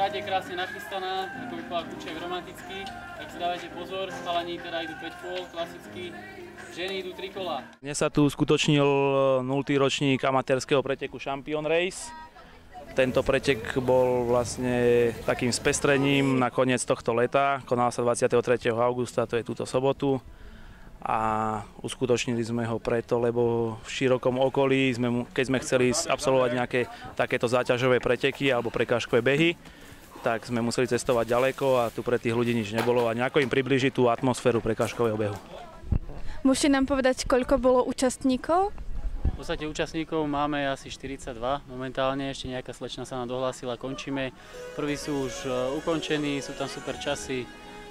tráť je krásne nachystaná, ako by povedal Kuček, romantický, tak si dávajte pozor, chalani teda idú 5 kôl, klasicky, ženy idú 3 kola. Dnes sa tu skutočnil 0. ročník amatérskeho preteku Champion Race. Tento pretek bol vlastne takým spestrením na koniec tohto leta. Konal sa 23. augusta, to je túto sobotu. A uskutočnili sme ho preto, lebo v širokom okolí, keď sme chceli absolvovať nejaké takéto záťažové preteky alebo prekážkové behy, tak sme museli cestovať ďaleko a tu pre tých ľudí nič nebolo a nejako im priblížiť tú atmosféru prekážkového behu. Môžete nám povedať, koľko bolo účastníkov? V podstate účastníkov máme asi 42 momentálne, ešte nejaká slečna sa nám dohlásila, končíme. Prví sú už ukončení, sú tam super časy.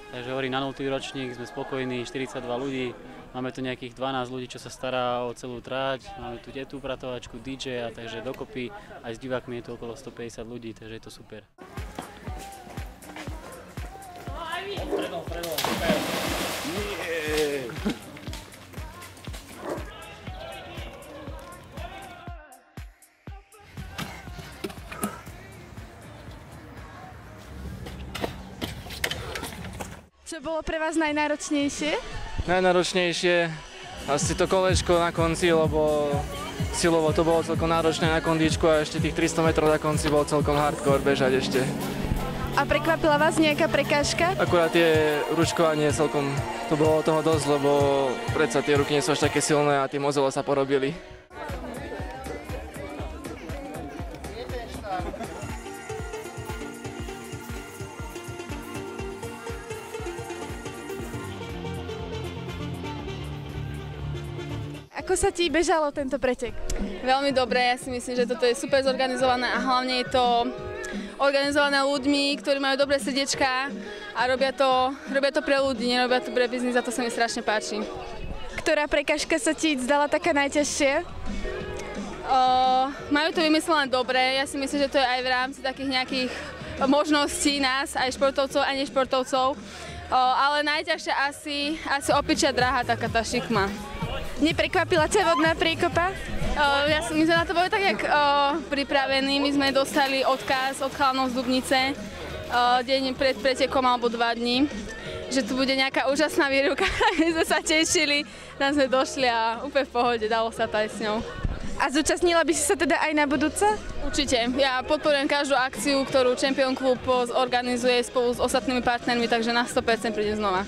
Takže hovorí, na 0. ročník sme spokojní, 42 ľudí, máme tu nejakých 12 ľudí, čo sa stará o celú tráť, máme tu detú pratovačku, DJ, takže dokopy aj s divákmi je to okolo 150 ľudí, takže je to super. Čo bolo pre vás najnáročnejšie? Najnáročnejšie asi to kolečko na konci, lebo silovo to bolo celkom náročné na kondičku a ešte tých 300 metrov na konci bol celkom hardcore bežať ešte. A prekvapila vás nejaká prekážka? Akurát tie ručkovanie celkom, to bolo toho dosť, lebo predsa tie ruky nie sú až také silné a tie mozole sa porobili. Ako sa ti bežalo tento pretek? Veľmi dobre, ja si myslím, že toto je super zorganizované a hlavne je to organizované ľuďmi, ktorí majú dobré srdiečka a robia to pre ľudí, nerobia to pre biznis a to sa mi strašne páči. Ktorá prekážka sa ti zdala taká najťažšia? Majú to vymyslené dobre, ja si myslím, že to je aj v rámci takých nejakých možností nás, aj športovcov, aj nešportovcov, ale najťažšia asi opičia dráha, taká tá šikma. Neprekvapila ťa vodná priekopa? My sme na to boli tak jak pripravení, my sme dostali odkaz od chalanov z Dubnice deň pred pretekom alebo 2 dní, že tu bude nejaká úžasná výrivka, my sme sa tešili, tam sme došli a úplne v pohode, dalo sa to aj s ňou. A zúčastnila by si sa teda aj na budúce? Určite, ja podporujem každú akciu, ktorú Champion Club organizuje spolu s ostatnými partnermi, takže na 100% prídem znova.